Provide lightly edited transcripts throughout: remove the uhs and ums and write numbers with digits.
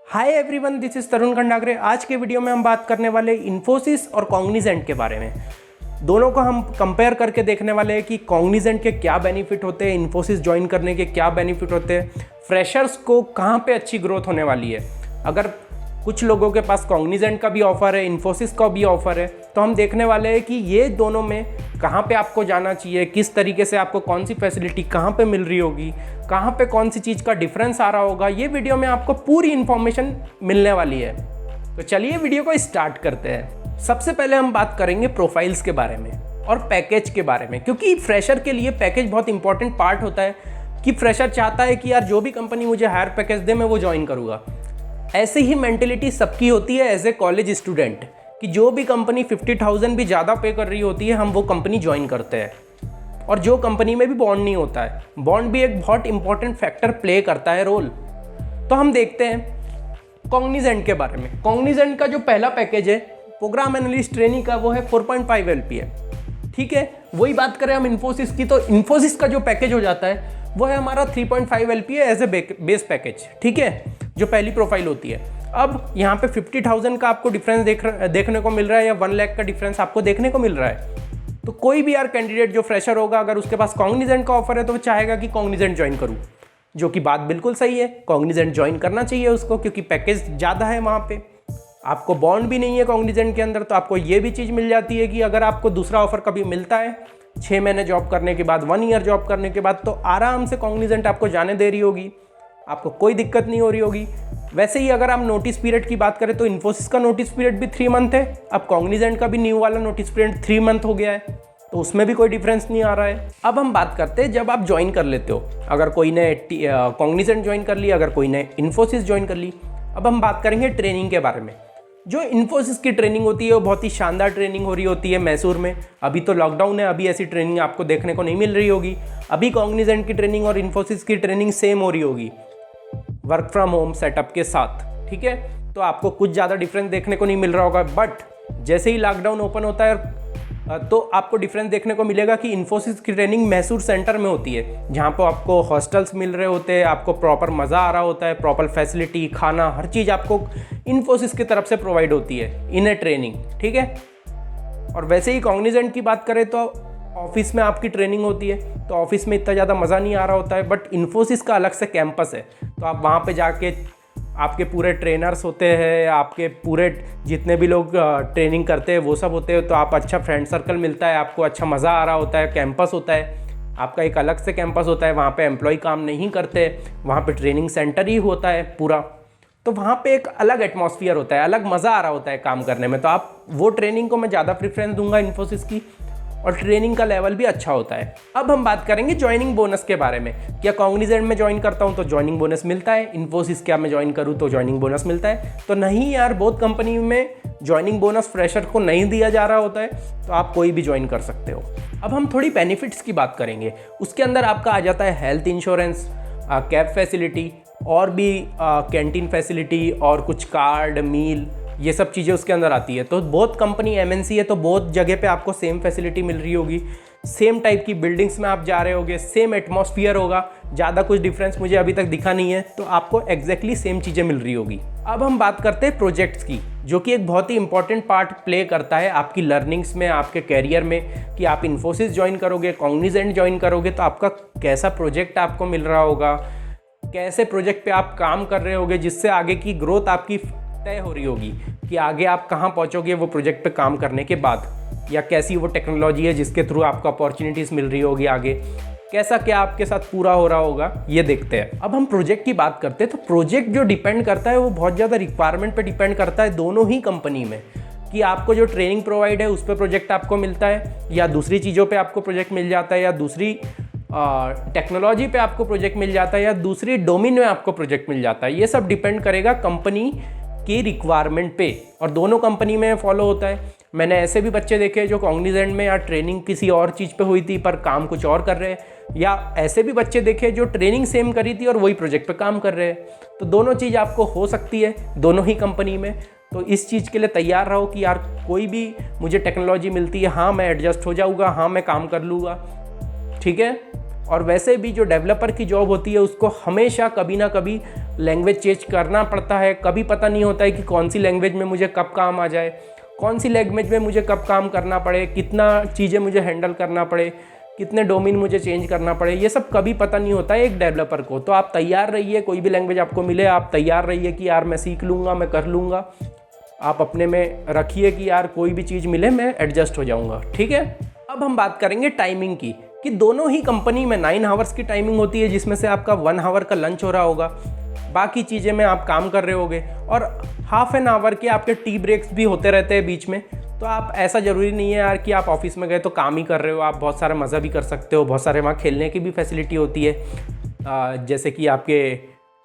Hi everyone, this is तरुण खंडागरे। आज के video में हम बात करने वाले इन्फोसिस और कॉग्निजेंट के बारे में। दोनों को हम कंपेयर करके देखने वाले हैं कि कॉग्निजेंट के क्या बेनिफिट होते हैं, इन्फोसिस ज्वाइन करने के क्या बेनिफिट होते हैं, फ्रेशर्स को कहाँ पे अच्छी ग्रोथ होने वाली है। अगर कुछ लोगों के पास कॉग्निजेंट का भी ऑफर है, इन्फोसिस का भी ऑफर है, तो हम देखने वाले हैं कि ये दोनों में कहाँ पे आपको जाना चाहिए, किस तरीके से आपको कौन सी फैसिलिटी कहाँ पे मिल रही होगी, कहाँ पे कौन सी चीज़ का डिफरेंस आ रहा होगा। ये वीडियो में आपको पूरी इन्फॉर्मेशन मिलने वाली है। तो चलिए वीडियो को स्टार्ट करते हैं। सबसे पहले हम बात करेंगे प्रोफाइल्स के बारे में और पैकेज के बारे में, क्योंकि फ्रेशर के लिए पैकेज बहुत इंपॉर्टेंट पार्ट होता है कि फ्रेशर चाहता है कि यार जो भी कंपनी मुझे हायर पैकेज दे मैं वो ज्वाइन करूँगा। ऐसी ही मेंटेलिटी सबकी होती है एज ए कॉलेज स्टूडेंट कि जो भी कंपनी 50,000 भी ज़्यादा पे कर रही होती है हम वो कंपनी ज्वाइन करते हैं। और जो कंपनी में भी बॉन्ड नहीं होता है, बॉन्ड भी एक बहुत इंपॉर्टेंट फैक्टर प्ले करता है रोल। तो हम देखते हैं कॉग्निजेंट के बारे में। कॉग्निजेंट का जो पहला पैकेज है प्रोग्राम एनालिस्ट ट्रेनिंग का, वो है 4.5 LPA। ठीक है, वही बात करें हम इन्फोसिस की, तो इन्फोसिस का जो पैकेज हो जाता है वो है हमारा 3.5 LPA as a base package. ठीक है, जो पहली प्रोफाइल होती है। अब यहाँ पे 50,000 का आपको डिफरेंस देखने को मिल रहा है या 1 लाख का डिफरेंस आपको देखने को मिल रहा है। तो कोई भी यार कैंडिडेट जो फ्रेशर होगा, अगर उसके पास कॉग्निजेंट का ऑफर है तो वो चाहेगा कि कॉग्निजेंट ज्वाइन करूँ, जो कि बात बिल्कुल सही है। कॉग्निजेंट ज्वाइन करना चाहिए उसको, क्योंकि पैकेज ज़्यादा है वहाँ पे। आपको बॉन्ड भी नहीं है कॉग्निजेंट के अंदर, तो आपको ये भी चीज़ मिल जाती है कि अगर आपको दूसरा ऑफर कभी मिलता है 6 महीने जॉब करने के बाद, 1 ईयर जॉब करने के बाद, तो आराम से कॉग्निजेंट आपको जाने दे रही होगी, आपको कोई दिक्कत नहीं हो रही होगी। वैसे ही अगर आप नोटिस पीरियड की बात करें तो इन्फोसिस का नोटिस पीरियड भी 3 मंथ है। अब कॉग्निजेंट का भी न्यू वाला नोटिस पीरियड 3 मंथ हो गया है, तो उसमें भी कोई डिफरेंस नहीं आ रहा है। अब हम बात करते हैं जब आप ज्वाइन कर लेते हो, अगर कोई ने कॉग्निजेंट ज्वाइन कर ली, अगर कोई ने इन्फोसिस ज्वाइन कर ली। अब हम बात करेंगे ट्रेनिंग के बारे में। जो इन्फोसिस की ट्रेनिंग होती है वो बहुत ही शानदार ट्रेनिंग हो रही होती है मैसूर में। अभी तो लॉकडाउन है, अभी ऐसी ट्रेनिंग आपको देखने को नहीं मिल रही होगी। अभी कॉग्निजेंट की ट्रेनिंग और इन्फोसिस की ट्रेनिंग सेम हो रही होगी, वर्क फ्रॉम होम सेटअप के साथ। ठीक है, तो आपको कुछ ज़्यादा डिफरेंस देखने को नहीं मिल रहा होगा। बट जैसे ही लॉकडाउन ओपन होता है तो आपको डिफरेंस देखने को मिलेगा कि इन्फोसिस की ट्रेनिंग मैसूर सेंटर में होती है, जहाँ पर आपको हॉस्टल्स मिल रहे होते हैं, आपको प्रॉपर मज़ा आ रहा होता है, प्रॉपर फैसिलिटी, खाना, हर चीज़ आपको इन्फोसिस की तरफ से प्रोवाइड होती है इन ए ट्रेनिंग। ठीक है, और वैसे ही कॉग्निजेंट की बात करें तो ऑफिस में आपकी ट्रेनिंग होती है, तो ऑफिस में इतना ज़्यादा मज़ा नहीं आ रहा होता है। बट इन्फोसिस का अलग से कैंपस है, तो आप वहाँ पे जाके आपके पूरे ट्रेनर्स होते हैं, आपके पूरे जितने भी लोग ट्रेनिंग करते हैं वो सब होते हैं, तो आप अच्छा फ्रेंड सर्कल मिलता है, आपको अच्छा मज़ा आ रहा होता है। कैंपस होता है आपका, एक अलग से कैंपस होता है, वहाँ पे एम्प्लॉय काम नहीं करते, वहाँ पे ट्रेनिंग सेंटर ही होता है पूरा। तो वहाँ पे एक अलग एटमॉस्फेयर होता है, अलग मज़ा आ रहा होता है काम करने में। तो आप वो ट्रेनिंग को मैं ज़्यादा प्रेफरेंस दूंगा इन्फोसिस की, और ट्रेनिंग का लेवल भी अच्छा होता है। अब हम बात करेंगे ज्वाइनिंग बोनस के बारे में। क्या कॉग्निजेंट में ज्वाइन करता हूं तो ज्वाइनिंग बोनस मिलता है, इन्फोसिस क्या मैं ज्वाइन करूं तो ज्वाइनिंग बोनस मिलता है? तो नहीं यार, बहुत कंपनी में ज्वाइनिंग बोनस फ्रेशर को नहीं दिया जा रहा होता है, तो आप कोई भी ज्वाइन कर सकते हो। अब हम थोड़ी बेनिफिट्स की बात करेंगे। उसके अंदर आपका आ जाता है हेल्थ इंश्योरेंस, कैब फैसिलिटी, और भी कैंटीन फैसिलिटी, और कुछ कार्ड, मील, ये सब चीज़ें उसके अंदर आती है। तो बहुत कंपनी MNC है, तो बहुत जगह पे आपको सेम फैसिलिटी मिल रही होगी, सेम टाइप की बिल्डिंग्स में आप जा रहे होगे, सेम एटमॉस्फेयर होगा, ज़्यादा कुछ डिफरेंस मुझे अभी तक दिखा नहीं है, तो आपको एग्जैक्टली सेम चीज़ें मिल रही होगी। अब हम बात करते हैं प्रोजेक्ट्स की, जो कि एक बहुत ही इंपॉर्टेंट पार्ट प्ले करता है आपकी लर्निंग्स में, आपके कैरियर में, कि आप इन्फोसिस ज्वाइन करोगे, कॉग्निजेंट ज्वाइन करोगे तो आपका कैसा प्रोजेक्ट आपको मिल रहा होगा, कैसे प्रोजेक्ट पे आप काम कर रहे होगे, जिससे आगे की ग्रोथ आपकी तय हो रही होगी कि आगे आप कहाँ पहुँचोगे वो प्रोजेक्ट पे काम करने के बाद, या कैसी वो टेक्नोलॉजी है जिसके थ्रू आपको अपॉर्चुनिटीज़ मिल रही होगी आगे, कैसा क्या आपके साथ पूरा हो रहा होगा, ये देखते हैं। अब हम प्रोजेक्ट की बात करते हैं, तो प्रोजेक्ट जो डिपेंड करता है वो बहुत ज़्यादा रिक्वायरमेंट पे डिपेंड करता है दोनों ही कंपनी में, कि आपको जो ट्रेनिंग प्रोवाइड है उस पर प्रोजेक्ट आपको मिलता है, या दूसरी चीज़ों पर आपको प्रोजेक्ट मिल जाता है, या दूसरी टेक्नोलॉजी पे आपको प्रोजेक्ट मिल जाता है, या दूसरी डोमेन में आपको प्रोजेक्ट मिल जाता है। ये सब डिपेंड करेगा कंपनी की रिक्वायरमेंट पे, और दोनों कंपनी में फॉलो होता है। मैंने ऐसे भी बच्चे देखे जो कॉग्निजेंट में या ट्रेनिंग किसी और चीज़ पे हुई थी पर काम कुछ और कर रहे हैं, या ऐसे भी बच्चे देखे जो ट्रेनिंग सेम करी थी और वही प्रोजेक्ट पे काम कर रहे हैं। तो दोनों चीज़ आपको हो सकती है दोनों ही कंपनी में। तो इस चीज़ के लिए तैयार रहो कि यार कोई भी मुझे टेक्नोलॉजी मिलती है, हाँ मैं एडजस्ट हो जाऊँगा, हाँ मैं काम कर लूँगा। ठीक है, और वैसे भी जो डेवलपर की जॉब होती है उसको हमेशा कभी ना कभी लैंग्वेज चेंज करना पड़ता है। कभी पता नहीं होता है कि कौन सी लैंग्वेज में मुझे कब काम आ जाए, कौन सी लैंग्वेज में मुझे कब काम करना पड़े, कितना चीज़ें मुझे हैंडल करना पड़े, कितने डोमेन मुझे चेंज करना पड़े, ये सब कभी पता नहीं होता है एक डेवलपर को। तो आप तैयार रहिए, कोई भी लैंग्वेज आपको मिले आप तैयार रहिए कि यार मैं सीख लूँगा, मैं कर लूँगा। आप अपने में रखिए कि यार कोई भी चीज़ मिले मैं एडजस्ट हो जाऊँगा, ठीक है। अब हम बात करेंगे टाइमिंग की, कि दोनों ही कंपनी में 9 आवर्स की टाइमिंग होती है, जिसमें से आपका 1 आवर का लंच हो रहा होगा, बाकी चीज़ें में आप काम कर रहे होगे, और हाफ एन आवर के आपके टी ब्रेक्स भी होते रहते हैं बीच में। तो आप ऐसा ज़रूरी नहीं है यार कि आप ऑफिस में गए तो काम ही कर रहे हो, आप बहुत सारा मज़ा भी कर सकते हो। बहुत सारे वहाँ खेलने की भी फैसिलिटी होती है, जैसे कि आपके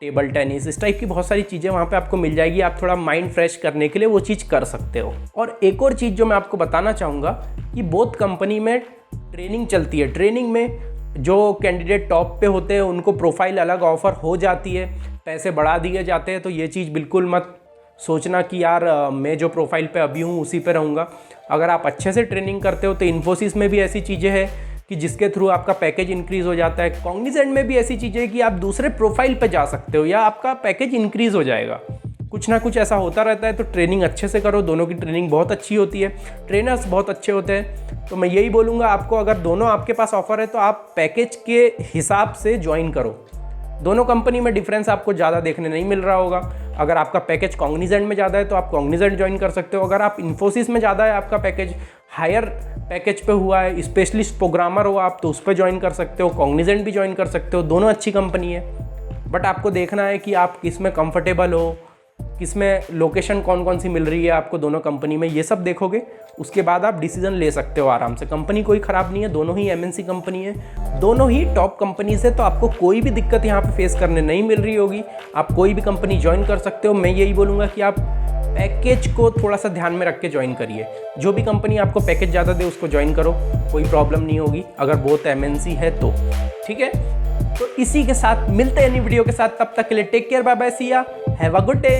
टेबल टेनिस, इस टाइप की बहुत सारी चीज़ें वहाँ पे आपको मिल जाएगी। आप थोड़ा माइंड फ्रेश करने के लिए वो चीज़ कर सकते हो। और एक और चीज़ जो मैं आपको बताना चाहूँगा कि बोथ कंपनी में ट्रेनिंग चलती है। ट्रेनिंग में जो कैंडिडेट टॉप पे होते हैं उनको प्रोफाइल अलग ऑफ़र हो जाती है, पैसे बढ़ा दिए जाते हैं। तो ये चीज़ बिल्कुल मत सोचना कि यार मैं जो प्रोफाइल पे अभी हूँ उसी पे रहूँगा। अगर आप अच्छे से ट्रेनिंग करते हो तो इन्फोसिस में भी ऐसी चीज़ें हैं कि जिसके थ्रू आपका पैकेज इंक्रीज़ हो जाता है। कॉग्निजेंट में भी ऐसी चीज़ें हैं कि आप दूसरे प्रोफाइल पे जा सकते हो या आपका पैकेज इंक्रीज़ हो जाएगा। कुछ ना कुछ ऐसा होता रहता है। तो ट्रेनिंग अच्छे से करो, दोनों की ट्रेनिंग बहुत अच्छी होती है, ट्रेनर्स बहुत अच्छे होते हैं। तो मैं यही बोलूँगा आपको, अगर दोनों आपके पास ऑफ़र है तो आप पैकेज के हिसाब से ज्वाइन करो। दोनों कंपनी में डिफरेंस आपको ज़्यादा देखने नहीं मिल रहा होगा। अगर आपका पैकेज कॉग्निजेंट में ज़्यादा है तो आप कॉग्निजेंट ज्वाइन कर सकते हो। अगर आप इन्फोसिस में ज़्यादा है, आपका पैकेज हायर पैकेज पे हुआ है, स्पेशलिस्ट प्रोग्रामर हो आप, तो उस पर ज्वाइन कर सकते हो। कॉग्निजेंट भी ज्वाइन कर सकते हो, दोनों अच्छी कंपनी है। बट आपको देखना है कि आप किस में कंफर्टेबल हो, किस में लोकेशन कौन कौन सी मिल रही है आपको दोनों कंपनी में, ये सब देखोगे उसके बाद आप डिसीजन ले सकते हो आराम से। कंपनी कोई ख़राब नहीं है, दोनों ही एमएनसी कंपनी है, दोनों ही टॉप कंपनी से। तो आपको कोई भी दिक्कत यहाँ पे फेस करने नहीं मिल रही होगी। आप कोई भी कंपनी ज्वाइन कर सकते हो। मैं यही बोलूँगा कि आप पैकेज को थोड़ा सा ध्यान में रख के ज्वाइन करिए। जो भी कंपनी आपको पैकेज ज़्यादा दे उसको ज्वाइन करो, कोई प्रॉब्लम नहीं होगी अगर बोथ एमएनसी है तो, ठीक है। तो इसी के साथ मिलते हैं नई वीडियो के साथ, तब तक के लिए टेक केयर, बाय बाय, सी या, हैव अ गुड डे।